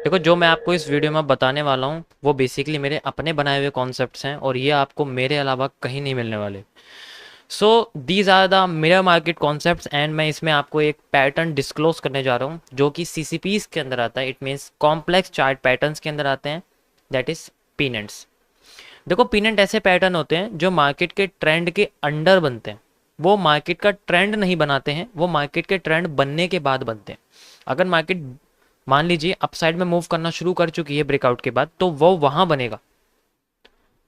देखो, जो मैं आपको इस वीडियो में बताने वाला हूँ वो बेसिकली मेरे अपने बनाए हुए कॉन्सेप्ट्स हैं और ये आपको मेरे अलावा कहीं नहीं मिलने वाले। So these are the mirror market concepts and मैं इसमें आपको एक पैटर्न डिस्क्लोज करने जा रहा हूँ जो कि सीसीपीज के अंदर आता है। It means complex chart patterns के अंदर आते हैं, दैट इज पीनेंट्स। देखो, पीनेंट ऐसे पैटर्न होते हैं जो मार्केट के ट्रेंड के अंडर बनते हैं। वो मार्केट का ट्रेंड नहीं बनाते हैं, वो मार्केट के ट्रेंड बनने के बाद बनते हैं। अगर मार्केट मान लीजिए अपसाइड में मूव करना शुरू कर चुकी है ब्रेकआउट के बाद, तो वो वहां बनेगा।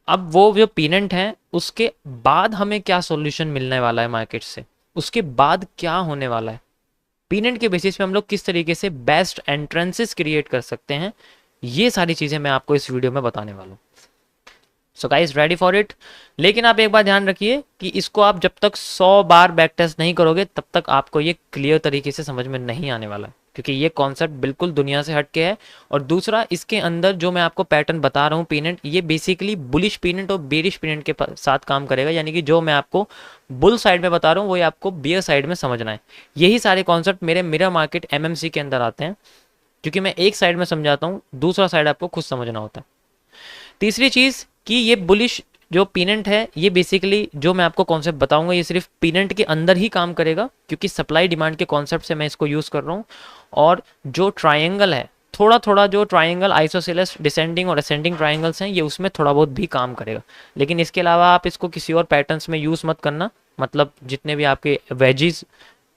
अब वो जो पीनेंट है उसके बाद हमें क्या सॉल्यूशन मिलने वाला है मार्केट से, उसके बाद क्या होने वाला है, पीनेंट के बेसिस पे हम लोग किस तरीके से बेस्ट एंट्रेंसेस क्रिएट कर सकते हैं, ये सारी चीजें मैं आपको इस वीडियो में बताने वाला हूँ। So guys, ready for it. लेकिन आप एक बात ध्यान रखिए कि इसको आप जब तक 100 बार बैक टेस्ट नहीं करोगे तब तक आपको ये क्लियर तरीके से समझ में नहीं आने वाला है, क्योंकि ये कॉन्सेप्ट बिल्कुल दुनिया से हटके है। और दूसरा, इसके अंदर जो मैं आपको पैटर्न बता रहा हूँ पीनेंट, ये बेसिकली बुलिश पीनेंट और बेरिश पीनेंट के साथ काम करेगा। यानी कि जो मैं आपको बुल साइड में बता रहा हूँ वही आपको बियर साइड में समझना है। यही सारे कॉन्सेप्ट मेरे मिरर मार्केट एमएमसी के अंदर आते हैं, क्योंकि मैं एक साइड में समझाता हूँ, दूसरा साइड आपको खुद समझना होता है। तीसरी चीज कि ये बुलिश जो पीनेंट है, ये बेसिकली जो मैं आपको कॉन्सेप्ट बताऊंगा ये सिर्फ पीनेंट के अंदर ही काम करेगा, क्योंकि सप्लाई डिमांड के कॉन्सेप्ट से मैं इसको यूज कर रहा हूँ। और जो ट्राइंगल है, थोड़ा थोड़ा जो ट्राइंगल आइसोसेलेस डिसेंडिंग और असेंडिंग ट्राइंगल्स हैं, ये उसमें थोड़ा बहुत भी काम करेगा। लेकिन इसके अलावा आप इसको किसी और पैटर्न्स में यूज मत करना। मतलब जितने भी आपके वेजिस,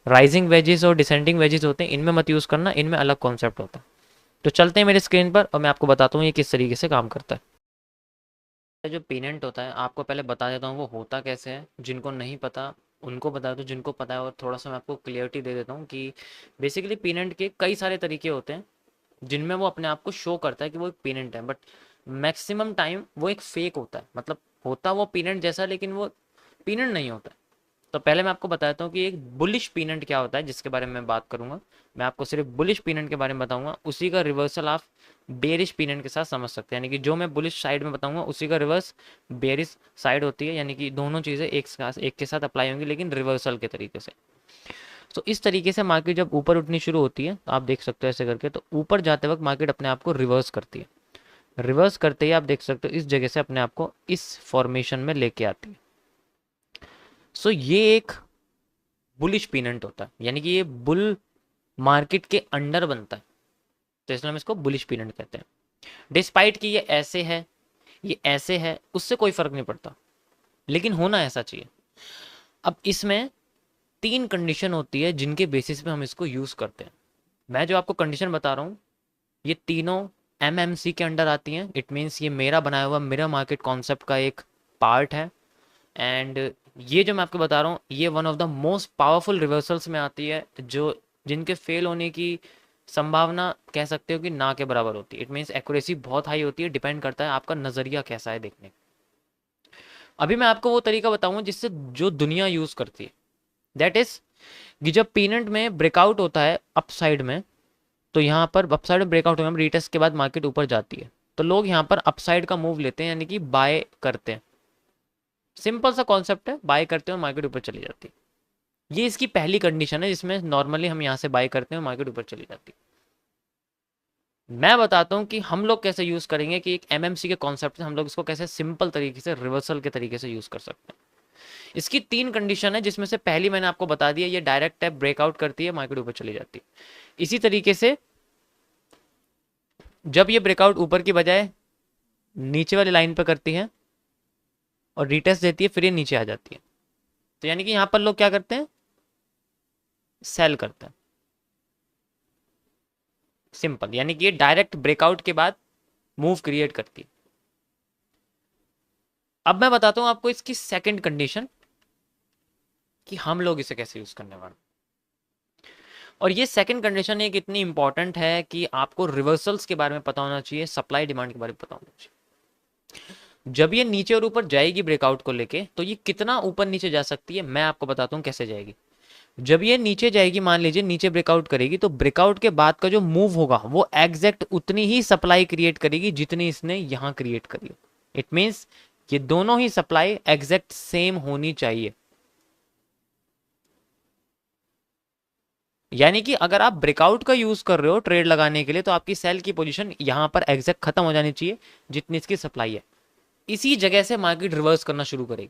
राइजिंग वेजिस और डिसेंडिंग वेजिस होते हैं, इनमें मत यूज करना, इनमें अलग कॉन्सेप्ट होता है। तो चलते हैं मेरे स्क्रीन पर और मैं आपको बताता हूँ ये किस तरीके से काम करता है। जो पेनेंट होता है आपको पहले बता देता हूँ वो होता कैसे है। जिनको नहीं पता उनको बता दो, जिनको पता है और थोड़ा सा मैं आपको क्लियरिटी दे देता हूँ कि बेसिकली पेनेंट के कई सारे तरीके होते हैं जिनमें वो अपने आप को शो करता है कि वो एक पेनेंट है, बट मैक्सिमम टाइम वो एक फेक होता है। मतलब होता वो पेनेंट जैसा, लेकिन वो पेनेंट नहीं होता है। तो पहले मैं आपको बताता हूँ कि एक बुलिश पीनेंट क्या होता है, जिसके बारे में मैं बात करूंगा। मैं आपको सिर्फ बुलिश पीनेंट के बारे में बताऊंगा, उसी का रिवर्सल आप बेरिश पीनेंट के साथ समझ सकते हैं। यानी कि जो मैं बुलिश साइड में बताऊंगा उसी का रिवर्स बेरिश साइड होती है। यानी कि दोनों चीज़ें एक के साथ अप्लाई होंगी, लेकिन रिवर्सल के तरीके से। तो इस तरीके से मार्केट जब ऊपर उठनी शुरू होती है तो आप देख सकते हो ऐसे करके, तो ऊपर जाते वक्त मार्केट अपने आप को रिवर्स करती है। रिवर्स करते ही आप देख सकते हो इस जगह से अपने आप को इस फॉर्मेशन में लेके आती है। सो ये एक बुलिश पीनेंट होता है, यानी कि ये बुल मार्केट के अंडर बनता है, तो इसलिए हम इसको बुलिश पीनेंट कहते हैं। डिस्पाइट कि ये ऐसे है, ये ऐसे है, उससे कोई फर्क नहीं पड़ता, लेकिन होना ऐसा चाहिए। अब इसमें तीन कंडीशन होती है जिनके बेसिस पे हम इसको यूज करते हैं। मैं जो आपको कंडीशन बता रहा हूँ ये तीनों एमएमसी के अंडर आती हैं। इट मीन्स ये मेरा बनाया हुआ मेरा मार्केट कॉन्सेप्ट का एक पार्ट है। एंड ये जो मैं आपको बता रहा हूँ ये one of the most powerful reversals में आती है, जो जिनके फेल होने की संभावना कह सकते हो कि ना के बराबर होती है। इट मीन्स एक्यूरेसी बहुत हाई होती है, डिपेंड करता है आपका नज़रिया कैसा है देखने का। अभी मैं आपको वो तरीका बताऊंगा जिससे जो दुनिया यूज करती है, दैट इज कि जब पीनेंट में ब्रेकआउट होता है अपसाइड में, तो यहाँ पर अपसाइड में ब्रेकआउट होगा, रीटेस्ट के बाद मार्केट ऊपर जाती है, तो लोग यहाँ पर अपसाइड का मूव लेते हैं, यानी कि बाय करते हैं। सिंपल सा कॉन्सेप्ट है, बाय करते हैं और मार्केट ऊपर चली जाती है। ये इसकी पहली कंडीशन है जिसमें नॉर्मली हम यहाँ से बाय करते हैं और मार्केट ऊपर चली जाती है। मैं बताता हूँ कि हम लोग कैसे यूज करेंगे, कि एक एमएमसी के कॉन्सेप्ट से हम लोग इसको कैसे सिंपल तरीके से रिवर्सल के तरीके से यूज कर सकते हैं। इसकी तीन कंडीशन है, जिसमें से पहली मैंने आपको बता दिया, ये डायरेक्ट टैप ब्रेकआउट करती है, मार्केट ऊपर चली जाती है। इसी तरीके से जब ये ब्रेकआउट ऊपर की बजाय नीचे वाली लाइन पर करती है और रिटेस्ट देती है, फिर ये नीचे आ जाती है, तो यानी कि यहां पर लोग क्या करते हैं, सेल करते हैं। सिंपल, यानी कि ये डायरेक्ट ब्रेकआउट के बाद मूव क्रिएट करती है। अब मैं बताता हूं आपको इसकी सेकंड कंडीशन कि हम लोग इसे कैसे यूज करने वाले। और ये सेकंड कंडीशन एक इतनी इंपॉर्टेंट है कि आपको रिवर्सल्स के बारे में पता होना चाहिए, सप्लाई डिमांड के बारे में पता होना चाहिए। जब ये नीचे और ऊपर जाएगी ब्रेकआउट को लेके, तो ये कितना ऊपर नीचे जा सकती है मैं आपको बताता हूं कैसे जाएगी। जब ये नीचे जाएगी, मान लीजिए नीचे ब्रेकआउट करेगी, तो ब्रेकआउट के बाद का जो मूव होगा वो एग्जैक्ट उतनी ही सप्लाई क्रिएट करेगी जितनी इसने यहां क्रिएट करी। इट मीन्स ये दोनों ही सप्लाई एग्जैक्ट सेम होनी चाहिए। यानी कि अगर आप ब्रेकआउट का यूज कर रहे हो ट्रेड लगाने के लिए तो आपकी सेल की पोजीशन यहां पर एग्जैक्ट खत्म हो जानी चाहिए जितनी इसकी सप्लाई है। इसी जगह से मार्केट रिवर्स करना शुरू करेगी।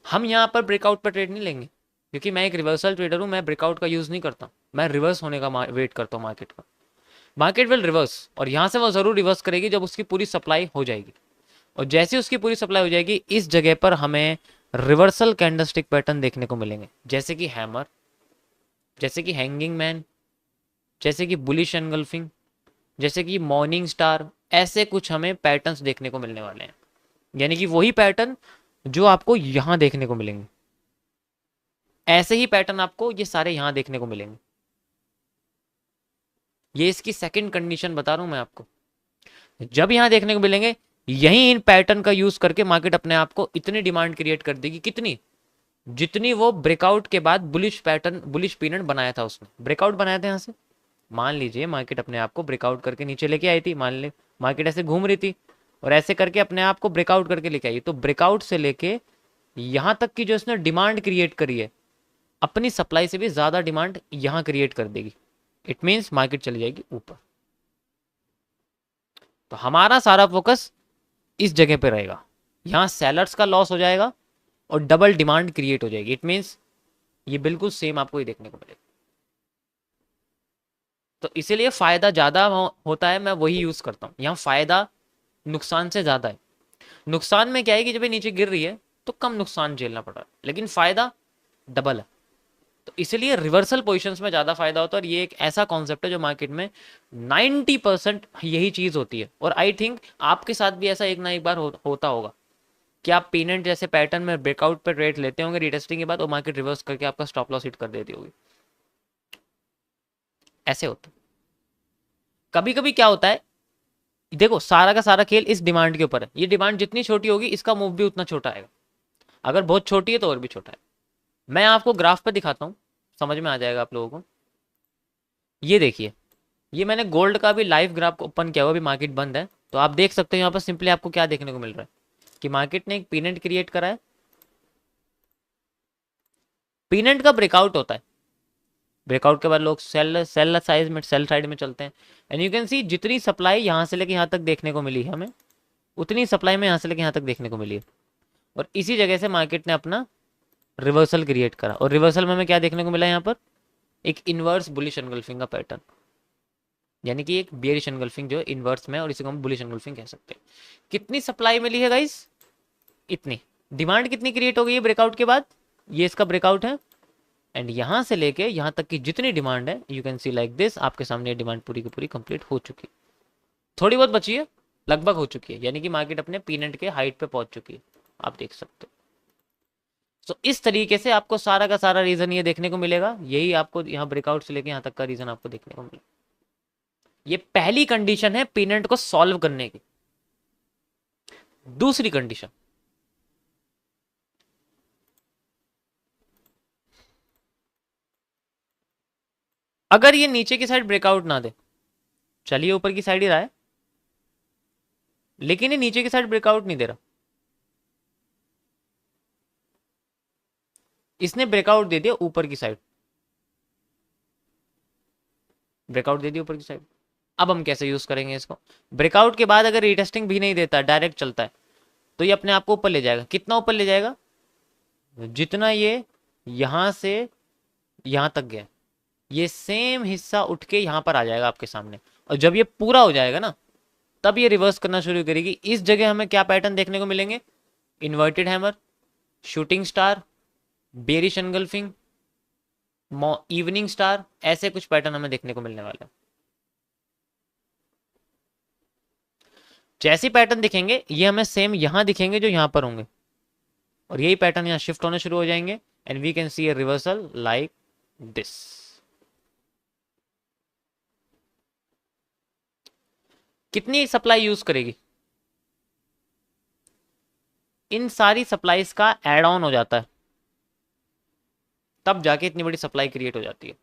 हम यहां पर ब्रेकआउट पर ट्रेड नहीं लेंगे क्योंकि मैं एक रिवर्सल ट्रेडर हूं, मैं ब्रेकआउट का यूज नहीं करता, मैं रिवर्स होने का वेट करता हूं मार्केट का। मार्केट विल रिवर्स और यहां से वो जरूर रिवर्स करेगी जब उसकी पूरी सप्लाई हो जाएगी। और जैसे उसकी पूरी सप्लाई हो जाएगी इस जगह पर हमें रिवर्सल कैंडलस्टिक पैटर्न देखने को मिलेंगे, जैसे कि हैमर, जैसे कि हैंगिंग मैन, जैसे कि बुलिश एनगल्फिंग, जैसे कि मॉर्निंग स्टार। ऐसे कुछ हमें पैटर्न्स देखने को मिलने वाले हैं, यानी कि वही पैटर्न जो आपको यहां देखने को मिलेंगे, ऐसे ही पैटर्न आपको ये सारे यहां देखने को मिलेंगे। ये इसकी सेकंड कंडीशन बता रहा हूं मैं आपको। जब यहां देखने को मिलेंगे यही इन पैटर्न का यूज करके मार्केट अपने आप को इतनी डिमांड क्रिएट कर देगी, कितनी, जितनी वो ब्रेकआउट के बाद बुलिश पैटर्न, बुलिश पीरियड बनाया था, उसने ब्रेकआउट बनाया था यहां से। मान लीजिए मार्केट अपने आप को ब्रेकआउट करके नीचे लेके आई थी, मान ले मार्केट ऐसे घूम रही थी और ऐसे करके अपने आप को ब्रेकआउट करके लेके आई, तो ब्रेकआउट से लेके यहां तक की जो इसने डिमांड क्रिएट करी है, अपनी सप्लाई से भी ज्यादा डिमांड यहां क्रिएट कर देगी। इट मीन्स मार्केट चली जाएगी ऊपर। तो हमारा सारा फोकस इस जगह पे रहेगा, यहां सेलर्स का लॉस हो जाएगा और डबल डिमांड क्रिएट हो जाएगी। इट मीन्स ये बिल्कुल सेम आपको ये देखने को मिलेगा। तो इसीलिए फायदा ज्यादा होता है, मैं वही यूज करता हूं। यहाँ फायदा नुकसान से ज्यादा है। नुकसान में क्या है कि जब ये नीचे गिर रही है तो कम नुकसान झेलना पड़ रहा है, लेकिन फायदा डबल है। तो इसलिए रिवर्सल पोजीशंस में ज्यादा फायदा होता है और ये एक ऐसा कॉन्सेप्ट है जो मार्केट में 90% यही चीज होती है। और आई थिंक आपके साथ भी ऐसा एक ना एक बार होता होगा कि आप पेनेंट जैसे पैटर्न में ब्रेकआउट पर ट्रेड लेते होंगे रीटेस्टिंग के बाद और मार्केट रिवर्स करके आपका स्टॉप लॉस हिट कर देती होगी। ऐसे होता है। कभी कभी क्या होता है, देखो सारा का सारा खेल इस डिमांड के ऊपर है। ये डिमांड जितनी छोटी होगी इसका मूव भी उतना छोटा आएगा, अगर बहुत छोटी है तो और भी छोटा है। मैं आपको ग्राफ पे दिखाता हूँ, समझ में आ जाएगा आप लोगों को। ये देखिए, ये मैंने गोल्ड का भी लाइव ग्राफ ओपन किया हुआ, अभी मार्केट बंद है तो आप देख सकते हो यहाँ पर सिंपली आपको क्या देखने को मिल रहा है कि मार्केट ने एक पीनेंट क्रिएट करा है। पीनेंट का ब्रेकआउट होता है, ब्रेकआउट के बाद लोग सेल साइज में, सेल साइड में चलते हैं। एंड यू कैन सी जितनी सप्लाई यहाँ से लेके यहाँ तक देखने को मिली है हमें, उतनी सप्लाई में यहाँ से लेके यहाँ तक देखने को मिली है। और इसी जगह से मार्केट ने अपना रिवर्सल क्रिएट करा और रिवर्सल में हमें क्या देखने को मिला यहाँ पर, एक इनवर्स बुलिश एनगल्फिंग का पैटर्न, यानी कि एक बियरिश एनगल्फिंग जो इनवर्स में, और इसी को हम बुलिश एनगल्फिंग कह सकते हैं। कितनी सप्लाई मिली है गाइस, इतनी। डिमांड कितनी क्रिएट हो गई है ब्रेकआउट के बाद, ये इसका ब्रेकआउट है। एंड यहां से लेके यहां तक की जितनी डिमांड है, you can see like this, आपके सामने डिमांड पूरी की पूरी कंप्लीट हो चुकी है। थोड़ी बहुत बची है, लगभग हो चुकी है, यानी कि मार्केट अपने पीनेंट के हाइट पे पहुंच चुकी है, आप देख सकते हो। तो इस तरीके से आपको सारा का सारा रीजन ये देखने को मिलेगा, यही आपको यहाँ ब्रेकआउट से लेके यहाँ तक का रीजन आपको देखने को मिलेगा। ये पहली कंडीशन है पीनेंट को सॉल्व करने की। दूसरी कंडीशन, अगर ये नीचे की साइड ब्रेकआउट ना दे, चलिए ऊपर की साइड ही रहा है, लेकिन ये नीचे की साइड ब्रेकआउट नहीं दे रहा, इसने ब्रेकआउट दे दिया ऊपर की साइड, ब्रेकआउट दे दिया ऊपर की साइड। अब हम कैसे यूज करेंगे इसको, ब्रेकआउट के बाद अगर रीटेस्टिंग भी नहीं देता, डायरेक्ट चलता है, तो ये अपने आप को ऊपर ले जाएगा। कितना ऊपर ले जाएगा, जितना ये यहां से यहां तक गया, ये सेम हिस्सा उठ के यहां पर आ जाएगा आपके सामने। और जब ये पूरा हो जाएगा ना, तब ये रिवर्स करना शुरू करेगी। इस जगह हमें क्या पैटर्न देखने को मिलेंगे, inverted hammer, shooting star, bearish engulfing, evening star, ऐसे कुछ पैटर्न हमें देखने को मिलने वाले हैं। जैसे पैटर्न दिखेंगे ये हमें सेम यहां दिखेंगे जो यहां पर होंगे, और यही पैटर्न यहां शिफ्ट होने शुरू हो जाएंगे। And we can see a reversal like this. कितनी सप्लाई यूज करेगी, इन सारी सप्लाईज का एड ऑन हो जाता है, तब जाके इतनी बड़ी सप्लाई क्रिएट हो जाती है।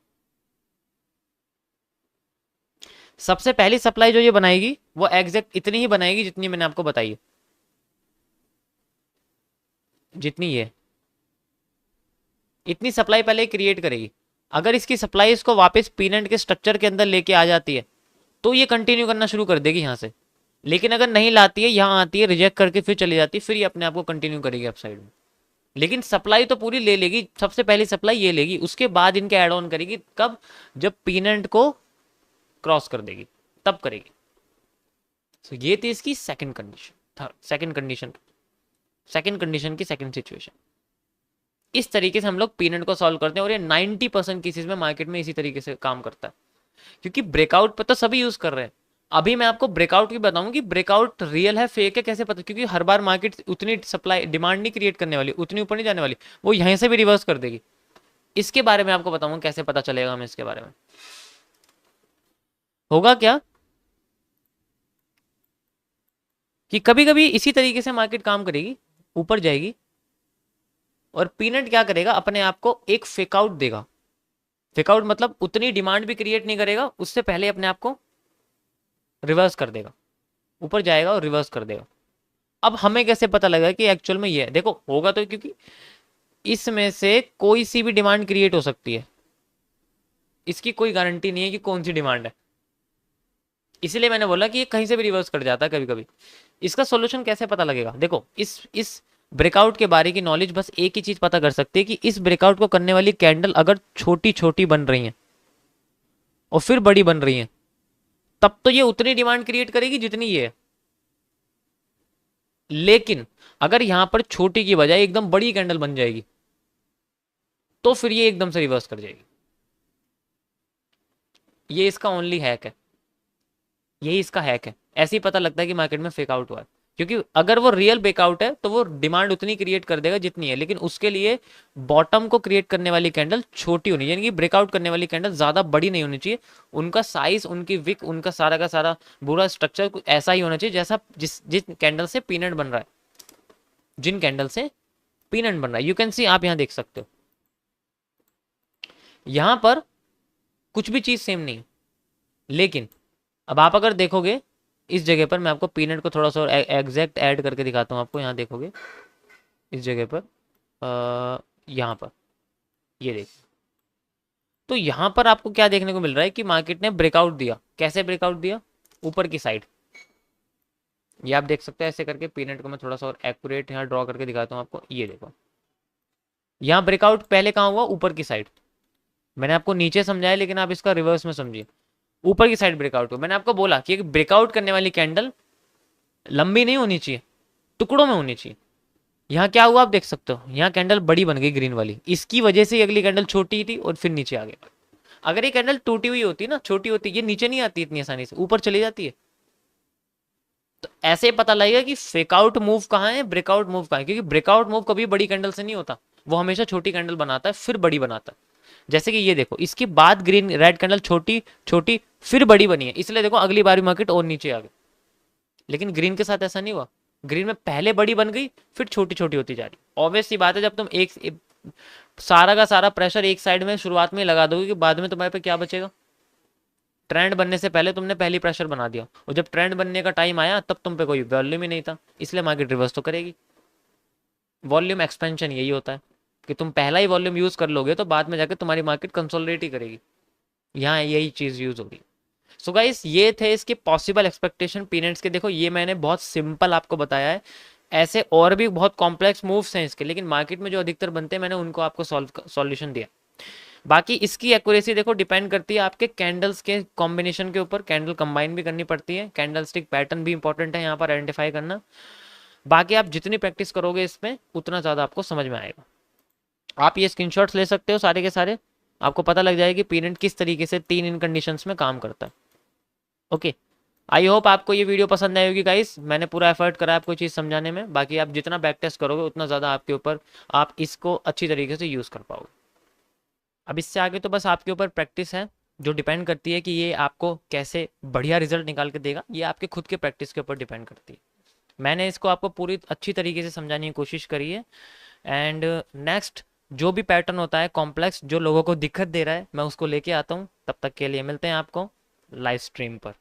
सबसे पहली सप्लाई जो ये बनाएगी वो एग्जैक्ट इतनी ही बनाएगी जितनी मैंने आपको बताई है, जितनी ये, इतनी सप्लाई पहले क्रिएट करेगी। अगर इसकी सप्लाई इसको वापस पीनट के स्ट्रक्चर के अंदर लेके आ जाती है तो ये कंटिन्यू करना शुरू कर देगी यहाँ से। लेकिन अगर नहीं लाती है, यहाँ आती है, रिजेक्ट करके फिर चली जाती है, फिर ये अपने आप को कंटिन्यू करेगी अप साइड में। लेकिन सप्लाई तो पूरी ले लेगी, सबसे पहली सप्लाई ये लेगी, उसके बाद इनके ऐड ऑन करेगी। कब? जब पीनट को क्रॉस कर देगी तब करेगी। तो ये थी इसकी सेकंड कंडीशन, सेकंड कंडीशन की सेकंड सिचुएशन। इस तरीके से हम लोग पीनट को सॉल्व करते हैं और ये 90% केसेस में मार्केट में इसी तरीके से काम करता है, क्योंकि ब्रेकआउट पर तो सभी यूज कर रहे हैं। अभी मैं आपको ब्रेकआउट की बताऊं कि ब्रेकआउट रियल है फेक है कैसे पता, क्योंकि हर बार मार्केट उतनी सप्लाई डिमांड नहीं क्रिएट करने वाली, उतनी ऊपर नहीं जाने वाली, वो यहीं से भी रिवर्स कर देगी। इसके बारे में आपको बताऊंगा कैसे पता चलेगा हमें इसके बारे में। होगा क्या कि कभी कभी इसी तरीके से मार्केट काम करेगी, ऊपर जाएगी और पीनट क्या करेगा, अपने आप को एक फेकआउट देगा। फेकआउट मतलब उतनी डिमांड भी क्रिएट नहीं करेगा, उससे पहले अपने आप को रिवर्स कर देगा, ऊपर जाएगा और रिवर्स कर देगा। अब हमें कैसे पता लगा कि एक्चुअल में ये है? देखो होगा तो, क्योंकि इसमें से कोई सी भी डिमांड क्रिएट हो सकती है, इसकी कोई गारंटी नहीं है कि कौन सी डिमांड है। इसलिए मैंने बोला कि ये कहीं से भी रिवर्स कर जाता है कभी कभी। इसका सॉल्यूशन कैसे पता लगेगा? देखो इस ब्रेकआउट के बारे की नॉलेज बस एक ही चीज पता कर सकती है कि इस ब्रेकआउट को करने वाली कैंडल अगर छोटी छोटी बन रही है और फिर बड़ी बन रही है, तब तो ये उतनी डिमांड क्रिएट करेगी जितनी ये है। लेकिन अगर यहां पर छोटी की बजाय एकदम बड़ी कैंडल बन जाएगी तो फिर ये एकदम से रिवर्स कर जाएगी। ये इसका ओनली हैक है, यही इसका हैक है। ऐसे ही पता लगता है कि मार्केट में फेक आउट हुआ है, क्योंकि अगर वो रियल ब्रेकआउट है तो वो डिमांड उतनी क्रिएट कर देगा जितनी है, लेकिन उसके लिए बॉटम को क्रिएट करने वाली कैंडल छोटी होनी, यानी कि ब्रेकआउट करने वाली कैंडल ज्यादा बड़ी नहीं होनी चाहिए। उनका साइज, उनकी विक, उनका सारा का सारा पूरा स्ट्रक्चर ऐसा ही होना चाहिए जैसा जिस कैंडल से पीनट बन रहा है, जिन कैंडल से पीनट बन रहा है। यू कैन सी, आप यहां देख सकते हो यहां पर कुछ भी चीज सेम नहीं। लेकिन अब आप अगर देखोगे इस जगह पर, मैं आपको पीनट को थोड़ा सा एग्जैक्ट ऐड करके दिखाता हूँ आपको। यहाँ देखोगे इस जगह पर, यहाँ पर ये देखिए, तो यहाँ पर आपको क्या देखने को मिल रहा है कि मार्केट ने ब्रेकआउट दिया। कैसे ब्रेकआउट दिया? ऊपर की साइड। ये आप देख सकते हैं ऐसे करके। पीनट को मैं थोड़ा सा और एक्यूरेट यहाँ ड्रॉ करके दिखाता हूँ आपको। ये देखो, यहाँ ब्रेकआउट पहले कहाँ हुआ? ऊपर की साइड। मैंने आपको नीचे समझाया, लेकिन आप इसका रिवर्स में समझिए। ऊपर की साइड ब्रेकआउट हुआ। मैंने आपको बोला कि ब्रेकआउट करने वाली कैंडल लंबी नहीं होनी चाहिए, टुकड़ों में होनी चाहिए। यहाँ क्या हुआ आप देख सकते हो, यहाँ कैंडल बड़ी बन गई ग्रीन वाली, इसकी वजह से अगली कैंडल छोटी थी और फिर नीचे आ गया। अगर ये कैंडल टूटी हुई होती ना, छोटी होती, ये नीचे नहीं आती इतनी आसानी से, ऊपर चली जाती है। तो ऐसे ही पता लगेगा कि फेकआउट मूव कहाँ है, ब्रेकआउट मूव कहाँ है। क्योंकि ब्रेकआउट मूव कभी बड़ी कैंडल से नहीं होता, वो हमेशा छोटी कैंडल बनाता है फिर बड़ी बनाता है। जैसे कि ये देखो, इसके बाद ग्रीन रेड कैंडल छोटी छोटी फिर बड़ी बनी है, इसलिए देखो अगली बार मार्केट और नीचे आ गई। लेकिन ग्रीन के साथ ऐसा नहीं हुआ, ग्रीन में पहले बड़ी बन गई फिर छोटी छोटी होती जा रही। ऑब्वियस सी बात है, जब तुम एक सारा का सारा प्रेशर एक साइड में शुरुआत में लगा दोगे कि बाद में तुम्हारे पे क्या बचेगा? ट्रेंड बनने से पहले तुमने पहली प्रेशर बना दिया, और जब ट्रेंड बनने का टाइम आया तब तुम पे कोई वॉल्यूम ही नहीं था, इसलिए मार्केट रिवर्स तो करेगी। वॉल्यूम एक्सपेंशन यही होता है कि तुम पहला ही वॉल्यूम यूज कर लोगे तो बाद में जाकर तुम्हारी मार्केट कंसोलिडेट ही करेगी। यहाँ यही चीज यूज होगी। सो गाइस, ये थे इसके पॉसिबल एक्सपेक्टेशन पीनट्स के। देखो ये मैंने बहुत सिंपल आपको बताया है, ऐसे और भी बहुत कॉम्प्लेक्स मूव्स हैं इसके, लेकिन मार्केट में जो अधिकतर बनते हैं मैंने उनको आपको सॉल्यूशन दिया। बाकी इसकी एक्यूरेसी देखो डिपेंड करती है आपके कैंडल्स के कॉम्बिनेशन के ऊपर। कैंडल कंबाइन भी करनी पड़ती है, कैंडल स्टिक पैटर्न भी इंपॉर्टेंट है यहाँ पर आइडेंटिफाई करना। बाकी आप जितनी प्रैक्टिस करोगे इसमें उतना ज़्यादा आपको समझ में आएगा। आप ये स्क्रीनशॉट्स ले सकते हो सारे के सारे, आपको पता लग जाएगा कि पीनट किस तरीके से 3 इन कंडीशंस में काम करता है। ओके, आई होप आपको ये वीडियो पसंद आएगी गाइस। मैंने पूरा एफर्ट करा आपको चीज़ समझाने में। बाकी आप जितना बैक टेस्ट करोगे उतना ज़्यादा आपके ऊपर, आप इसको अच्छी तरीके से यूज़ कर पाओगे। अब इससे आगे तो बस आपके ऊपर प्रैक्टिस है, जो डिपेंड करती है कि ये आपको कैसे बढ़िया रिजल्ट निकाल के देगा, ये आपके खुद के प्रैक्टिस के ऊपर डिपेंड करती है। मैंने इसको आपको पूरी अच्छी तरीके से समझाने की कोशिश करी है। एंड नेक्स्ट जो भी पैटर्न होता है कॉम्प्लेक्स, जो लोगों को दिक्कत दे रहा है, मैं उसको लेके आता हूँ। तब तक के लिए मिलते हैं आपको लाइव स्ट्रीम पर।